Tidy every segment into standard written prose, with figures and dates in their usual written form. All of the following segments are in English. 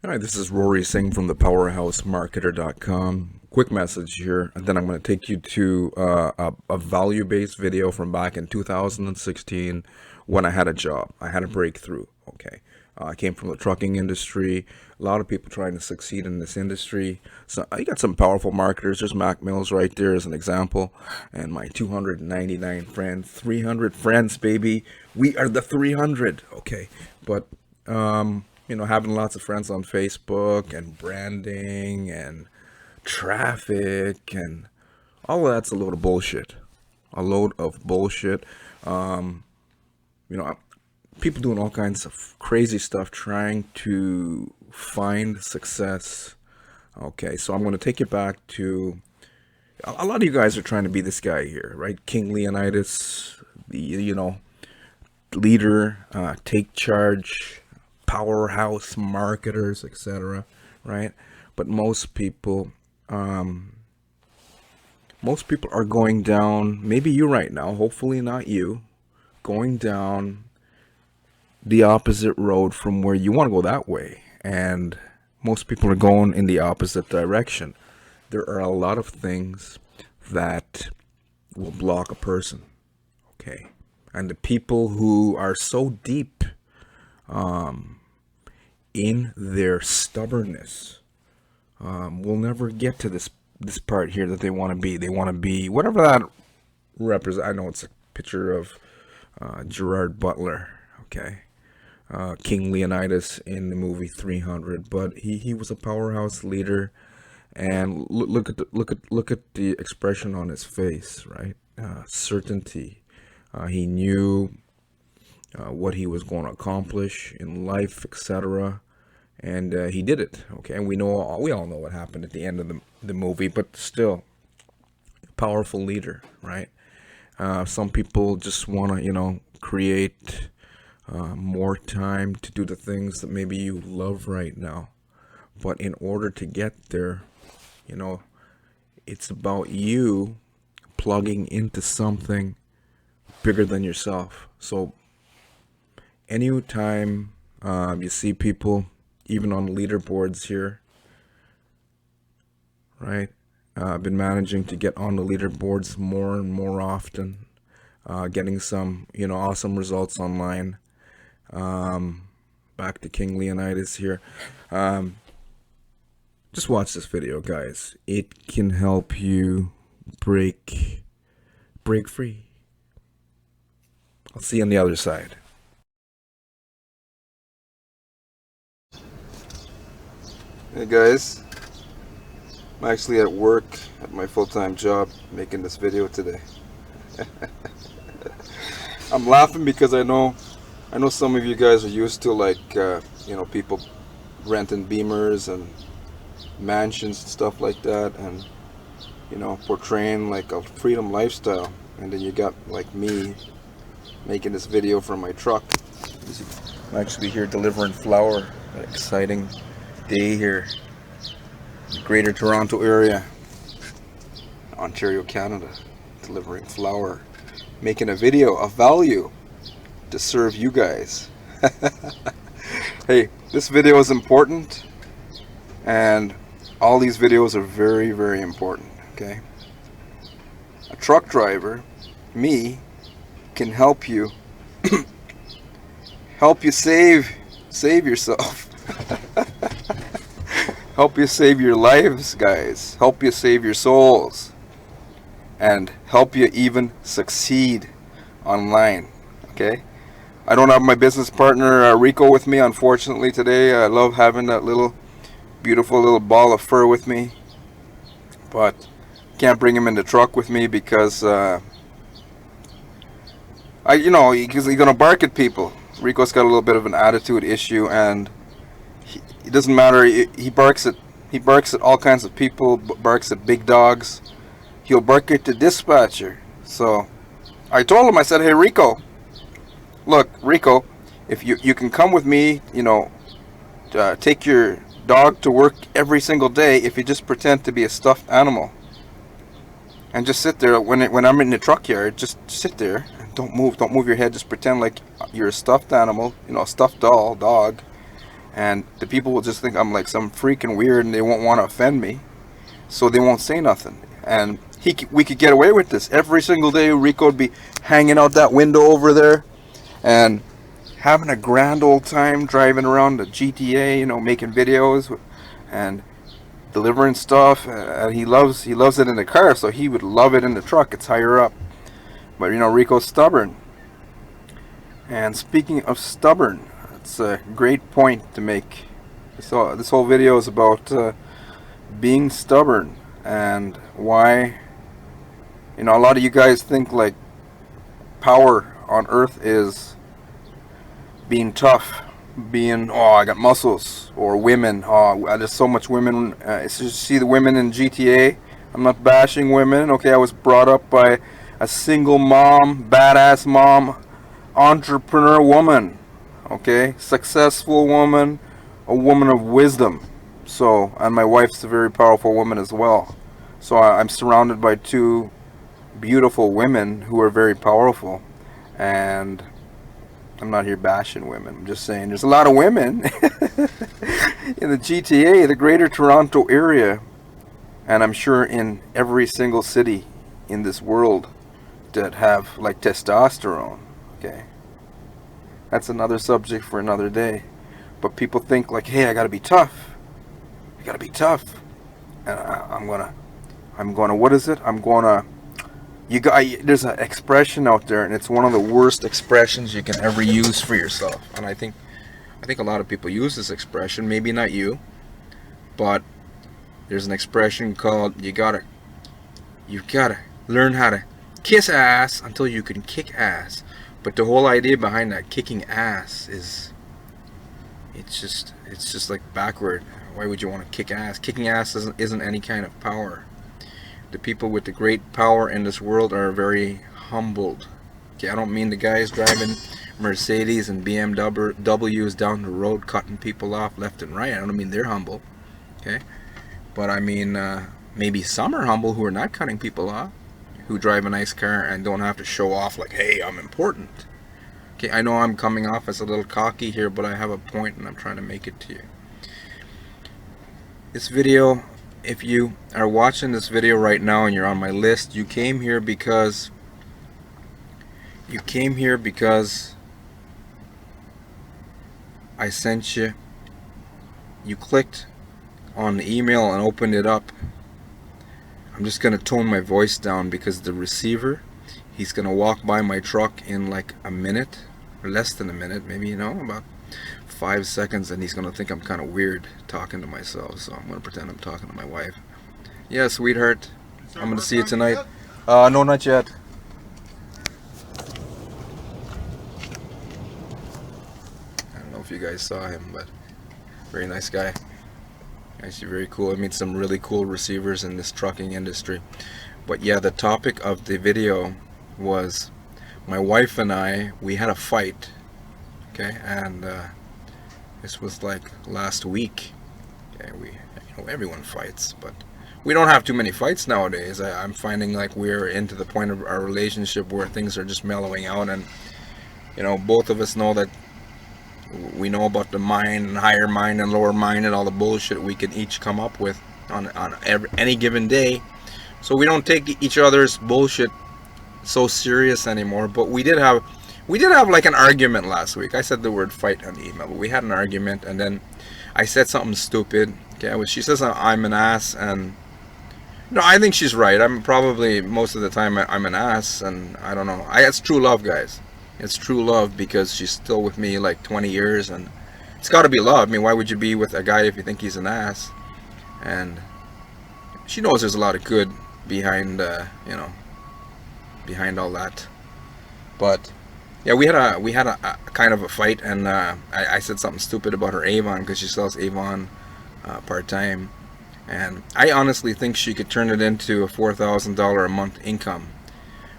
Hi, this is Rory Singh from the PowerhouseMarketer.com. Quick message here, and then I'm going to take you to a value-based video from back in 2016 when I had a job. I had a breakthrough. Okay, I came from the trucking industry. A lot of people trying to succeed in this industry. So I got some powerful marketers. There's Mac Mills right there as an example, and my 299 friends, 300 friends, baby. We are the 300. Okay, but having lots of friends on Facebook and branding and traffic and all of that's a load of bullshit. A load of bullshit. Um, you know, People doing all kinds of crazy stuff trying to find success. Okay, so I'm going to take you back to a lot of you guys are trying to be this guy here, right? King Leonidas, the leader, take charge, powerhouse marketers, etc. Right? But most people are going down. Maybe you right now, hopefully not you, going down the opposite road from where you want to go that way, and most people are going in the opposite direction. There are a lot of things that will block a person. Okay, and the people who are so deep in their stubbornness will never get to this part here that they want to be. They want to be whatever that represents. I know it's a picture of Gerard Butler, okay, King Leonidas in the movie 300, but he was a powerhouse leader, and look at the expression on his face, right? Certainty. He knew what he was going to accomplish in life, etc. And he did it. Okay, and we all know what happened at the end of the movie, but still, powerful leader, right? Some people just want to create more time to do the things that maybe you love right now, but in order to get there, you know, it's about you plugging into something bigger than yourself. So anytime you see people, even on leaderboards here, right? I've been managing to get on the leaderboards more and more often, getting some, awesome results online. Back to King Leonidas here. Just watch this video, guys. It can help you break free. I'll see you on the other side. Hey guys, I'm actually at work at my full-time job making this video today. I'm laughing because I know some of you guys are used to people renting Beamers and mansions and stuff like that, and portraying like a freedom lifestyle, and then you got like me making this video from my truck. I'm actually here delivering flour. An exciting day here in the Greater Toronto area, Ontario, Canada, delivering flour, making a video of value to serve you guys. Hey, this video is important, and all these videos are very, very important. Okay, a truck driver, me, can help you save yourself. Help you save your lives, guys. Help you save your souls, and help you even succeed online. Okay, I don't have my business partner Rico with me, unfortunately, today. I love having that beautiful little ball of fur with me, but can't bring him in the truck with me because because he's gonna bark at people. Rico's got a little bit of an attitude issue, and it doesn't matter. He barks at all kinds of people. Barks at big dogs. He'll bark at the dispatcher. So I told him. I said, "Hey, Rico, look, Rico, if you can come with me, take your dog to work every single day. If you just pretend to be a stuffed animal and just sit there when I'm in the truck yard, just sit there and don't move your head. Just pretend like you're a stuffed animal, a stuffed doll, dog." and the people will just think I'm like some freaking weird, and they won't want to offend me, so they won't say nothing. And we could get away with this every single day. Rico would be hanging out that window over there and having a grand old time driving around the GTA, you know, making videos and delivering stuff. And he loves it in the car, so he would love it in the truck. It's higher up. But you know, Rico's stubborn. And speaking of stubborn, it's a great point to make. So this whole video is about being stubborn, and why, you know, a lot of you guys think like power on earth is being tough, being, oh, I got muscles, or women, oh, there's so much women. It's just, see the women in GTA. I'm not bashing women. Okay, I was brought up by a single mom, badass mom, entrepreneur woman, okay, successful woman, a woman of wisdom. So, and my wife's a very powerful woman as well. So I'm surrounded by two beautiful women who are very powerful. And I'm not here bashing women. I'm just saying there's a lot of women in the GTA, the Greater Toronto area, and I'm sure in every single city in this world, that have like testosterone. Okay, that's another subject for another day. But people think like, hey, I gotta be tough. I gotta be tough, and I'm gonna. What is it? There's an expression out there, and it's one of the worst expressions you can ever use for yourself. And I think a lot of people use this expression. Maybe not you, but there's an expression called you gotta learn how to kiss ass until you can kick ass. But the whole idea behind that kicking ass is it's just like backward. Why would you want to kick ass? Kicking ass isn't any kind of power. The people with the great power in this world are very humbled. Okay, I don't mean the guys driving Mercedes and BMWs down the road cutting people off left and right. I don't mean they're humble. Okay, but I mean maybe some are humble who are not cutting people off, who drive a nice car and don't have to show off like, hey, I'm important. Okay, I know I'm coming off as a little cocky here, but I have a point and I'm trying to make it to you. This video, if you are watching this video right now and you're on my list, you came here because I sent you. You clicked on the email and opened it up. I'm just gonna tone my voice down because the receiver, he's gonna walk by my truck in like a minute or less than a minute, maybe, you know, about 5 seconds, and he's gonna think I'm kind of weird talking to myself. So I'm gonna pretend I'm talking to my wife. Yeah, sweetheart, I'm gonna see you tonight. No, not yet. I don't know if you guys saw him, but very nice guy. Actually very cool. I meet some really cool receivers in this trucking industry. But yeah, the topic of the video was my wife and I, we had a fight. Okay, and this was like last week. Okay, everyone fights, but we don't have too many fights nowadays. I'm finding like we're into the point of our relationship where things are just mellowing out, and you know, both of us know that we know about the mind and higher mind and lower mind and all the bullshit we can each come up with on any given day. So we don't take each other's bullshit so serious anymore. But we did have like an argument last week. I said the word fight on the email, but we had an argument, and then I said something stupid. Okay, she says I'm an ass, and no, I think she's right. I'm probably most of the time I'm an ass, and I don't know. It's true love, guys. It's true love, because she's still with me like 20 years, and it's got to be love. I mean, why would you be with a guy if you think he's an ass? And she knows there's a lot of good behind, you know, behind all that. But yeah, we had a kind of a fight, and I said something stupid about her Avon, because she sells Avon part-time, and I honestly think she could turn it into a $4,000 a month income.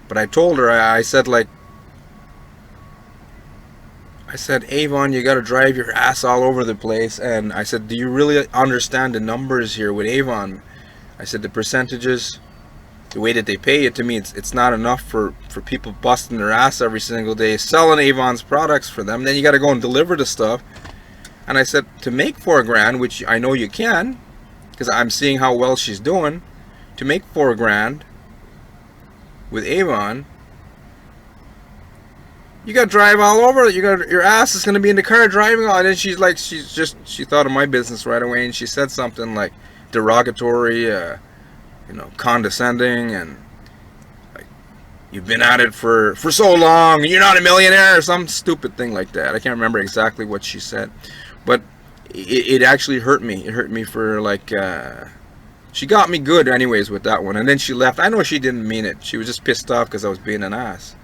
But I told her, I said, Avon, you gotta drive your ass all over the place. And I said, do you really understand the numbers here with Avon? I said, the percentages, the way that they pay it, to me, it's not enough for people busting their ass every single day selling Avon's products for them. Then you gotta go and deliver the stuff. And I said, to make $4,000, which I know you can, because I'm seeing how well she's doing, to make $4,000 with Avon, you got to drive all over. Your ass is going to be in the car driving all. And then she's like, she thought of my business right away, and she said something like derogatory, condescending, and like, you've been at it for so long, you're not a millionaire, or some stupid thing like that. I can't remember exactly what she said, but it actually hurt me. It hurt me for like, she got me good anyways with that one. And then she left. I know she didn't mean it. She was just pissed off because I was being an ass.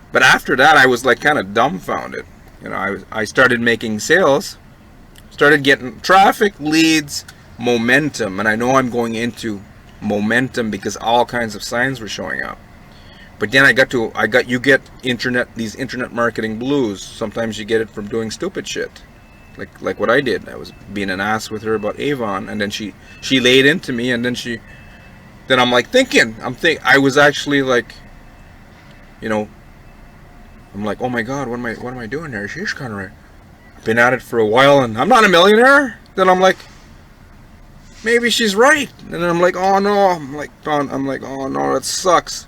But after that, I was like kind of dumbfounded. I started making sales, started getting traffic, leads, momentum, and I know I'm going into momentum because all kinds of signs were showing up. But then you get these internet marketing blues. Sometimes you get it from doing stupid shit, like what I did. I was being an ass with her about Avon, and then she laid into me, and then I'm like I was actually like, I'm like, oh my God, what am I doing here? She's kind of right. I've been at it for a while, and I'm not a millionaire. Then I'm like, maybe she's right. And then I'm like, oh no. I'm like, oh no, that sucks.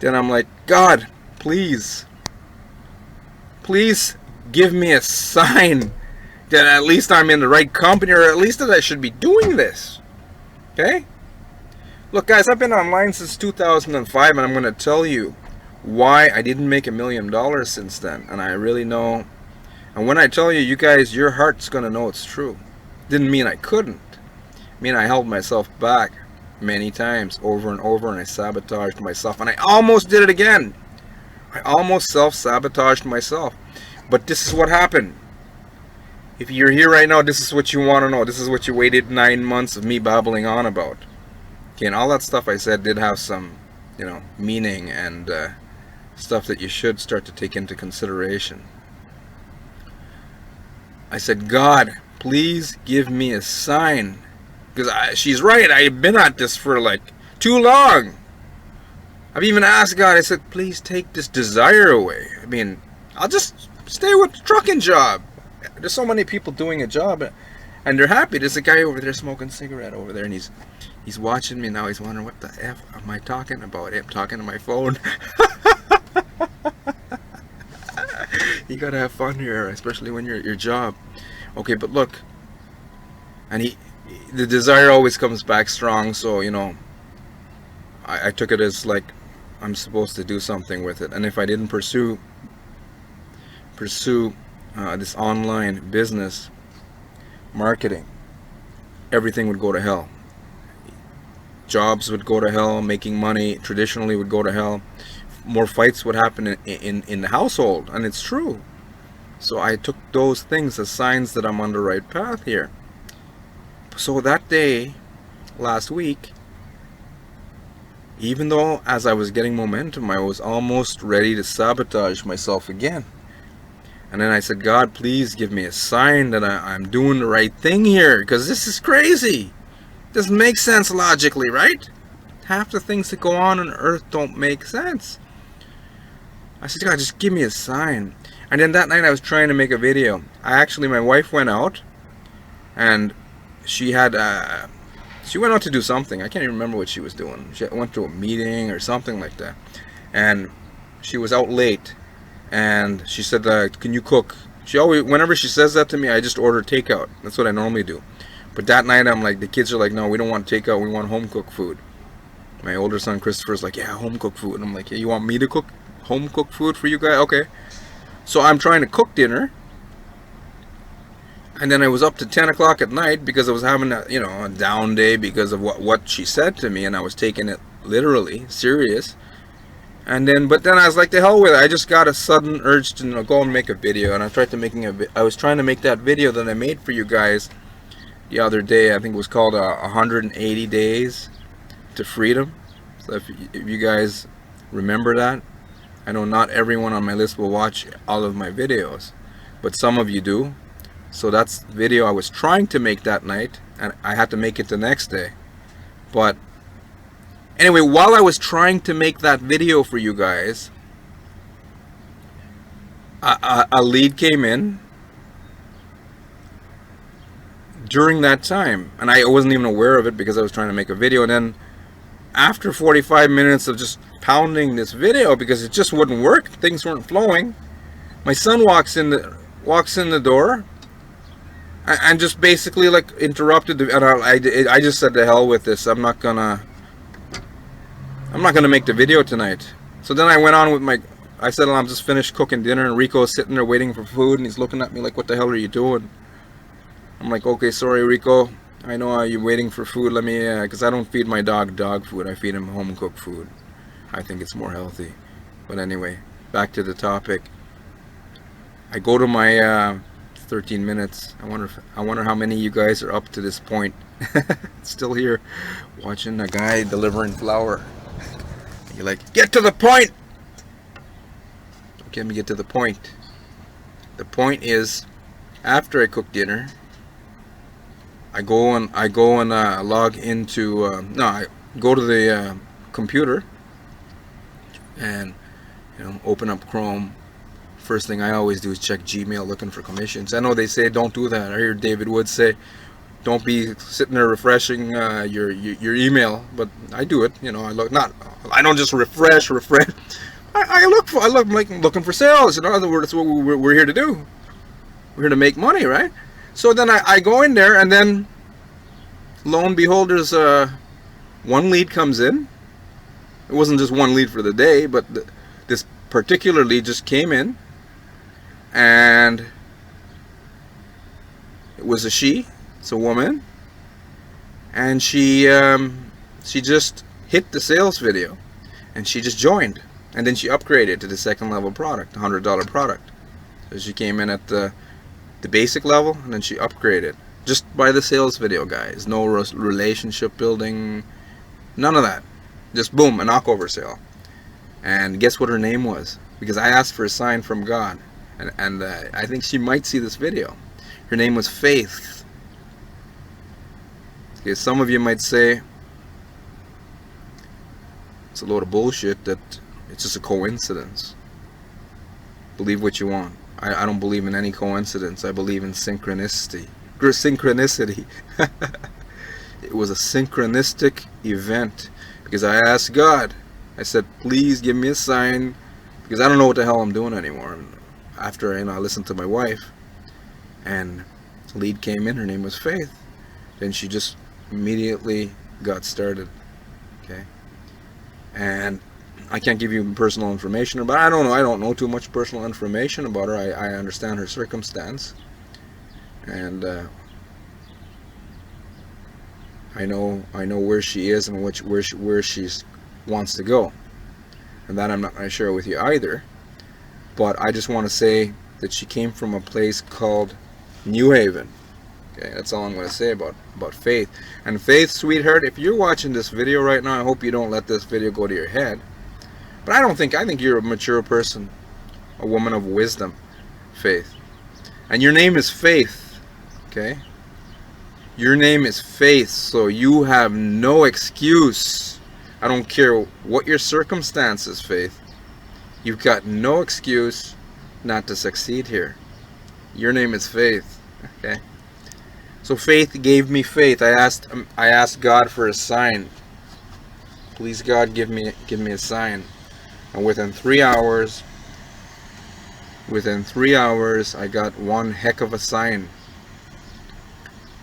Then I'm like, God, please give me a sign that at least I'm in the right company, or at least that I should be doing this. Okay? Look, guys, I've been online since 2005, and I'm going to tell you why I didn't make $1 million since then. And I really know, and when I tell you, you guys, your heart's going to know it's true. Didn't mean I couldn't. I mean, I held myself back many times over and over, and I sabotaged myself, and I almost did it again. I almost self-sabotaged myself. But this is what happened. If you're here right now, this is what you want to know. This is what you waited 9 months of me babbling on about. Okay, and all that stuff I said did have some, meaning and stuff that you should start to take into consideration. I said, God, please give me a sign. Because she's right, I've been at this for like too long. I've even asked God, I said, please take this desire away. I mean, I'll just stay with the trucking job. There's so many people doing a job, and they're happy. There's a guy over there smoking a cigarette over there, and he's watching me now. He's wondering, what the F am I talking about? I'm talking to my phone. You gotta have fun here, especially when you're at your job. Okay, but look, and the desire always comes back strong, so I took it as like I'm supposed to do something with it. And if I didn't pursue this online business marketing, everything would go to hell. Jobs would go to hell, making money traditionally would go to hell, more fights would happen in the household, and it's true. So I took those things as signs that I'm on the right path here. So that day, last week, even though as I was getting momentum, I was almost ready to sabotage myself again. And then I said, God, please give me a sign that I'm doing the right thing here, because this is crazy. Doesn't make sense logically, right? Half the things that go on earth don't make sense. I said, God, just give me a sign. And then that night I was trying to make a video. My wife went out, and she went out to do something. I can't even remember what she was doing. She went to a meeting or something like that. And she was out late. And she said, can you cook? Whenever she says that to me, I just order takeout. That's what I normally do. But that night, I'm like, the kids are like, no, we don't want takeout. We want home cooked food. My older son, Christopher's like, yeah, home cooked food. And I'm like, yeah, you want me to cook home cooked food for you guys? Okay. So I'm trying to cook dinner. And then I was up to 10 o'clock at night because I was having a down day because of what she said to me, and I was taking it literally serious. But then I was like, the hell with it. I just got a sudden urge to go and make a video, and I was trying to make that video that I made for you guys the other day. I think it was called 180 Days to Freedom. So if you guys remember that, I know not everyone on my list will watch all of my videos, but some of you do. So that's the video I was trying to make that night, and I had to make it the next day. But anyway, while I was trying to make that video for you guys, a lead came in during that time, and I wasn't even aware of it because I was trying to make a video. And then after 45 minutes of just pounding this video because it just wouldn't work, things weren't flowing, my son walks in the door and just basically like interrupted and I just said, to hell with this. I'm not gonna make the video tonight. So then I went on with I said, I'm just finished cooking dinner, and Rico's sitting there waiting for food, and he's looking at me like, what the hell are you doing? I'm like, okay, sorry, Rico. I know you're waiting for food. Let me, because I don't feed my dog food. I feed him home cooked food. I think it's more healthy. But anyway, back to the topic. I go to my 13 minutes. I wonder how many of you guys are up to this point. Still here, watching a guy delivering flour. You're like, get to the point. Okay, let me get to the point. The point is, after I cook dinner, I go and log into I go to the computer and open up Chrome. First thing I always do is check Gmail looking for commissions. I know they say don't do that. I hear David Wood say don't be sitting there refreshing your email, but I do it. I don't just refresh. I look like looking for sales. In other words, that's what we're here to do. We're here to make money, right? So then I go in there, and then lo and behold, there's one lead comes in. It wasn't just one lead for the day, but this particular lead just came in, and it was it's a woman, and she just hit the sales video, and she just joined, and then she upgraded to the second level product, $100 product. So she came in at the basic level, and then she upgraded just by the sales video, guys. No relationship building, none of that. Just boom, a knockover sale. And guess what her name was? Because I asked for a sign from God, and I think she might see this video. Her name was Faith. Okay, some of you might say it's a load of bullshit, that it's just a coincidence. Believe what you want. I don't believe in any coincidence. I believe in synchronicity. It was a synchronistic event, because I asked God. I said, please give me a sign, because I don't know what the hell I'm doing anymore. And after I listened to my wife, and the lead came in, her name was Faith. Then she just immediately got started. Okay, and I can't give you personal information about her. I don't know too much personal information about her. I understand her circumstance, and I know where she is and where she wants to go, and that I'm not going to share with you either. But I just want to say that she came from a place called New Haven. Okay, that's all I'm going to say about Faith. And Faith, sweetheart, if you're watching this video right now, I hope you don't let this video go to your head. But I think you're a mature person, a woman of wisdom, Faith. And your name is Faith, okay? Your name is Faith, so you have no excuse. I don't care what your circumstances, Faith. You've got no excuse not to succeed here. Your name is Faith, okay? So Faith gave me faith. I asked God for a sign. Please, God, give me a sign. And within 3 hours, I got one heck of a sign.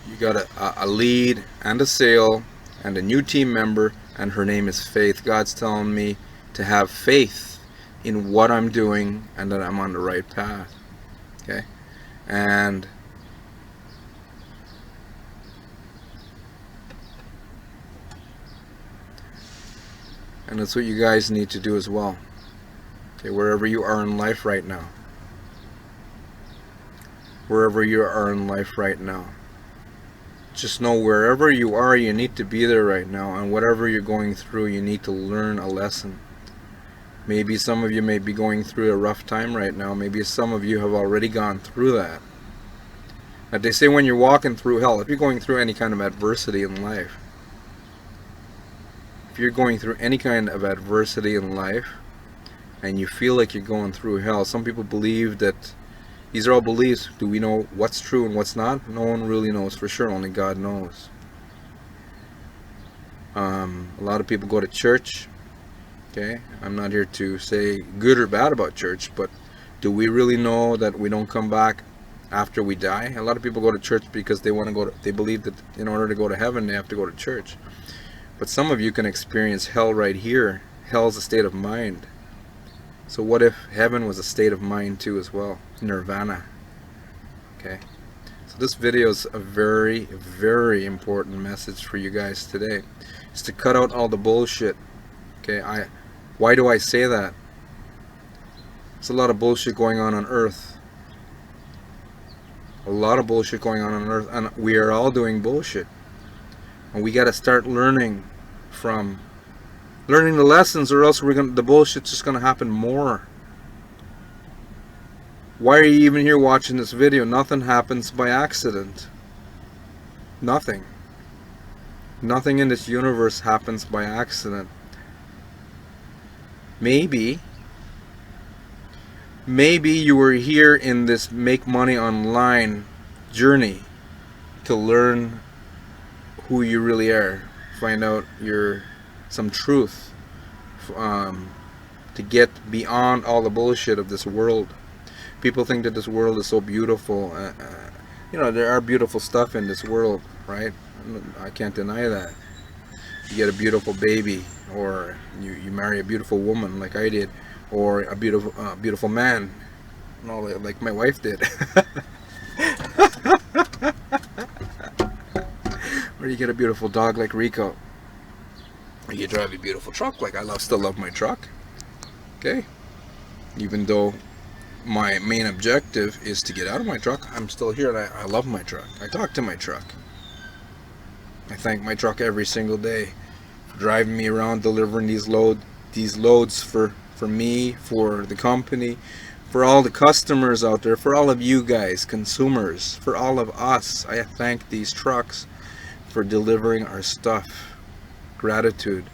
You got a lead and a sale and a new team member, and her name is Faith. God's telling me to have faith in what I'm doing and that I'm on the right path. Okay? And that's what you guys need to do as well. Okay, wherever you are in life right now. Wherever you are in life right now. Just know wherever you are, you need to be there right now. And whatever you're going through, you need to learn a lesson. Maybe some of you may be going through a rough time right now. Maybe some of you have already gone through that. But they say when you're walking through hell, if you're going through any kind of adversity in life, if you're going through any kind of adversity in life, and you feel like you're going through hell. Some people believe that these are all beliefs. Do we know what's true and what's not? No one really knows for sure. Only God knows. A lot of people go to church. Okay, I'm not here to say good or bad about church, but do we really know that we don't come back after we die? A lot of people go to church because they want to go to, they believe that in order to go to heaven they have to go to church. But some of you can experience hell right here. Hell's a state of mind. So what if heaven was a state of mind too as well? Nirvana. Okay. So this video is a very, very important message for you guys today. It's to cut out all the bullshit. Okay, why do I say that? There's a lot of bullshit going on Earth. A lot of bullshit going on Earth, and we are all doing bullshit. And we got to start learning the lessons, or else the bullshit's just gonna happen more. Why are you even here watching this video? Nothing happens by accident. Nothing. Nothing in this universe happens by accident. Maybe you were here in this make money online journey to learn who you really are, find out some truth, to get beyond all the bullshit of this world. People think that this world is so beautiful. You know, there are beautiful stuff in this world, right? I can't deny that. You get a beautiful baby, or you marry a beautiful woman like I did, or a beautiful man, you know, like my wife did. Or you get a beautiful dog like Rico. Or you drive a beautiful truck like I still love my truck. Okay? Even though my main objective is to get out of my truck, I'm still here, and I love my truck. I talk to my truck. I thank my truck every single day for driving me around, delivering these loads for me, for the company, for all the customers out there, for all of you guys, consumers, for all of us. I thank these trucks for delivering our stuff. Gratitude.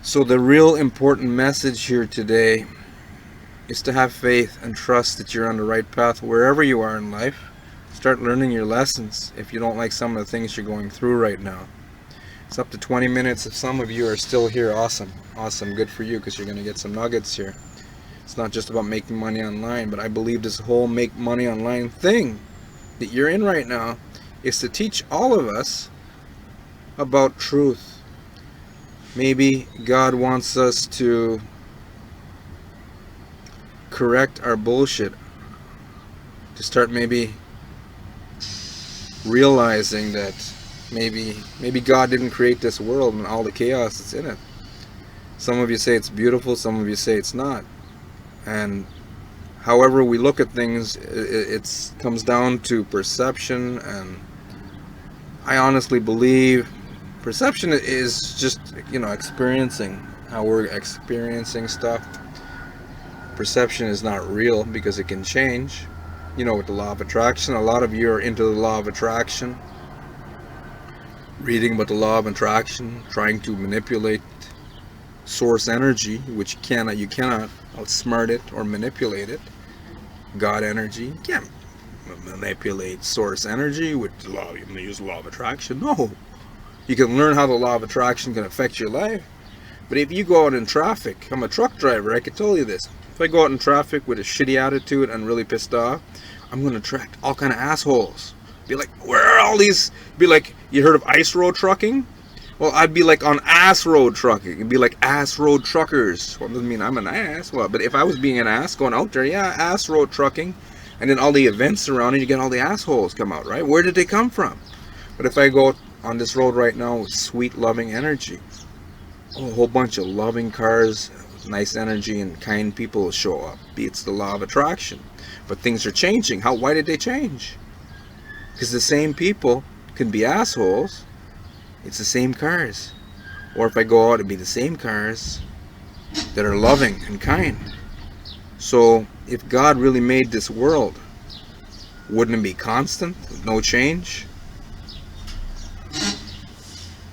So the real important message here today is to have faith and trust that you're on the right path wherever you are in life. Start learning your lessons if you don't like some of the things you're going through right now. It's up to 20 minutes. If some of you are still here, awesome. Awesome. Good for you, because you're going to get some nuggets here. It's not just about making money online, but I believe this whole make money online thing that you're in right now is to teach all of us about truth. Maybe God wants us to correct our bullshit, to start maybe realizing that maybe God didn't create this world and all the chaos that's in it. Some of you say it's beautiful, some of you say it's not. And however we look at things, it comes down to perception, and I honestly believe perception is just, you know, experiencing how we're experiencing stuff. Perception is not real because it can change. You know, with the law of attraction, a lot of you are into the law of attraction, reading about the law of attraction, trying to manipulate source energy, which you cannot outsmart it or manipulate it. God energy, you can't manipulate source energy with the law. You can use the law of attraction. No, you can learn how the law of attraction can affect your life. But if you go out in traffic, I'm a truck driver, I can tell you this. If I go out in traffic with a shitty attitude and really pissed off, I'm going to attract all kind of assholes. Be like, where are all these? Be like, you heard of ice road trucking? Well, I'd be like on ass road trucking. It'd be like ass road truckers. Well, it doesn't mean I'm an ass. Well, but if I was being an ass going out there, yeah, ass road trucking. And then all the events around it, you get all the assholes come out, right? Where did they come from? But if I go on this road right now with sweet, loving energy, a whole bunch of loving cars, nice energy, and kind people will show up. It's the law of attraction. But things are changing. Why did they change? Because the same people can be assholes. It's the same cars. Or if I go out, it'd be the same cars that are loving and kind. So if God really made this world, wouldn't it be constant, no change?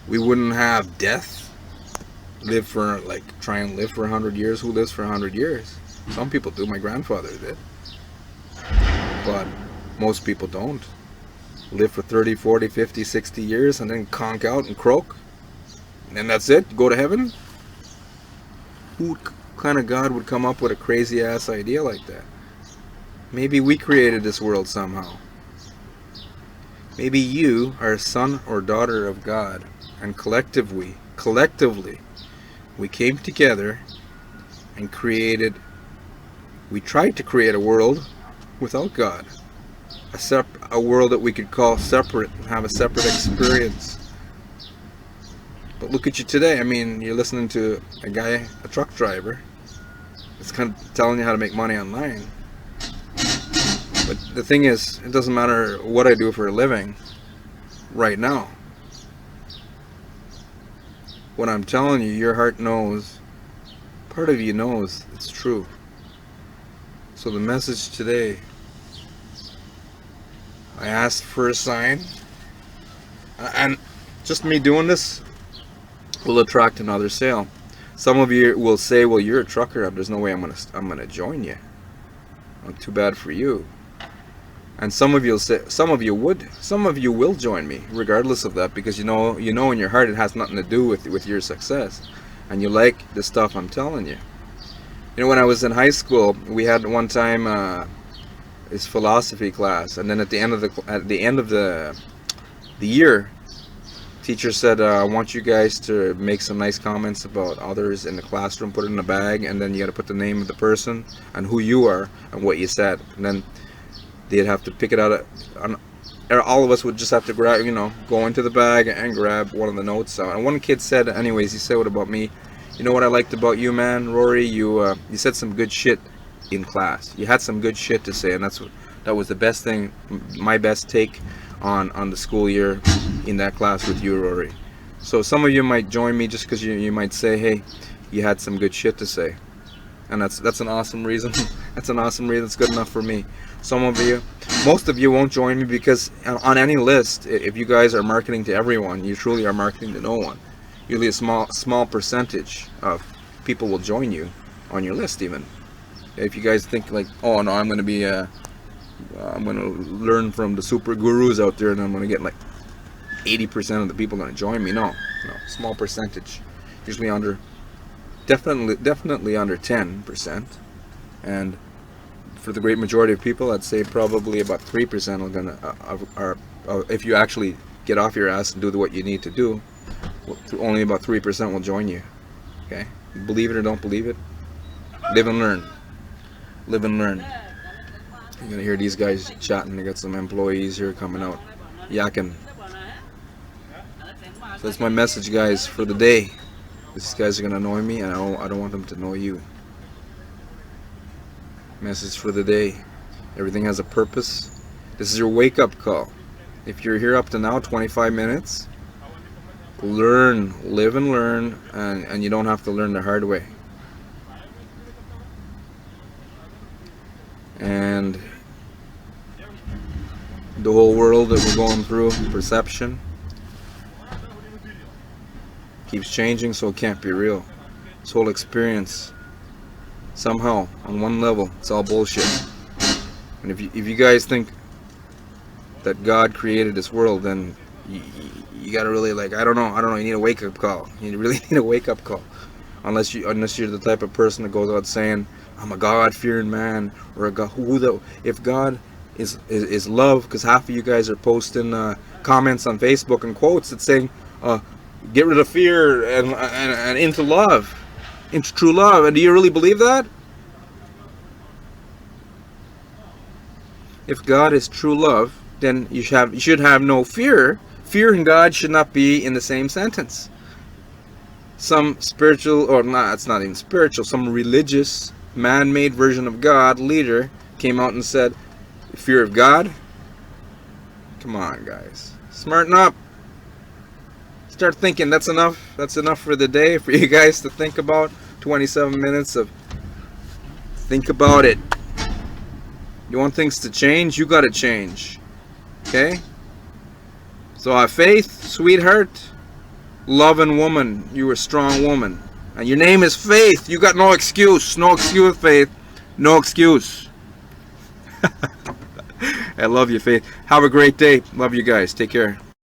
We wouldn't have death, try and live for 100 years. Who lives for 100 years? Some people do. My grandfather did. But most people don't. Live for 30, 40, 50, 60 years and then conk out and croak. And that's it? Go to heaven? Who kind of God would come up with a crazy ass idea like that? Maybe we created this world somehow. Maybe you are a son or daughter of God, and collectively, we came together and we tried to create a world without God. A world that we could call separate, and have a separate experience. But look at you today. I mean, you're listening to a truck driver. It's kind of telling you how to make money online. But the thing is, it doesn't matter what I do for a living right now. What I'm telling you, your heart knows, part of you knows it's true. So the message today, I asked for a sign, and just me doing this will attract another sale. Some of you will say, well, you're a trucker, there's no way I'm gonna join you. Well, too bad for you. And some of you will join me regardless of that, because you know in your heart it has nothing to do with your success, and you like the stuff I'm telling you. You know, when I was in high school, we had one time this philosophy class, and then at the end of the year, teacher said, I want you guys to make some nice comments about others in the classroom, put it in a bag, and then you got to put the name of the person and who you are and what you said, and then they'd have to pick it out. All of us would just have to grab, go into the bag and grab one of the notes out. And one kid said, anyways, he said, what about me? You know what I liked about you, man, Rory? You said some good shit in class. You had some good shit to say, and that was the best thing, my best take on the school year in that class with you, Rory. So some of you might join me just because you might say, hey, you had some good shit to say. And that's an awesome reason. That's an awesome reason. It's good enough for me. Most of you won't join me because on any list, if you guys are marketing to everyone, you truly are marketing to no one. Usually a small percentage of people will join you on your list. Even if you guys think like, oh no, I'm going to learn from the super gurus out there, and I'm going to get like 80% of the people going to join me. No, small percentage. Usually definitely under 10%, and for the great majority of people, I'd say probably about 3% are if you actually get off your ass and do what you need to do, only about 3% will join you. Okay, believe it or don't believe it, live and learn. Live and learn. You're gonna hear these guys chatting. They got some employees here coming out, yakking. So that's my message, guys, for the day. These guys are gonna annoy me, and I don't want them to annoy you. Message for the day. Everything has a purpose. This is your wake-up call. If you're here up to now, 25 minutes, learn, live and learn, and you don't have to learn the hard way. And the whole world that we're going through, perception, keeps changing, so it can't be real. This whole experience, somehow, on one level, it's all bullshit. And if you guys think that God created this world, then you gotta really, I don't know, you need a wake-up call. You really need a wake-up call. Unless you're the type of person that goes out saying, I'm a God-fearing man, or a God, if God is love, because half of you guys are posting comments on Facebook and quotes that's saying, get rid of fear and into love, into true love. And do you really believe that? If God is true love, then you should have no fear. Fear and God should not be in the same sentence. Some spiritual, or not, it's not even spiritual, some religious, man-made version of God leader came out and said, fear of God? Come on, guys. Smarten up. Start thinking. That's enough. That's enough for the day, for you guys to think about. 27 minutes of think about it. You want things to change? You got to change. Okay? So have faith, sweetheart. Love and woman. You're a strong woman. And your name is Faith. You got no excuse. No excuse, Faith. No excuse. I love you, Faith. Have a great day. Love you guys. Take care.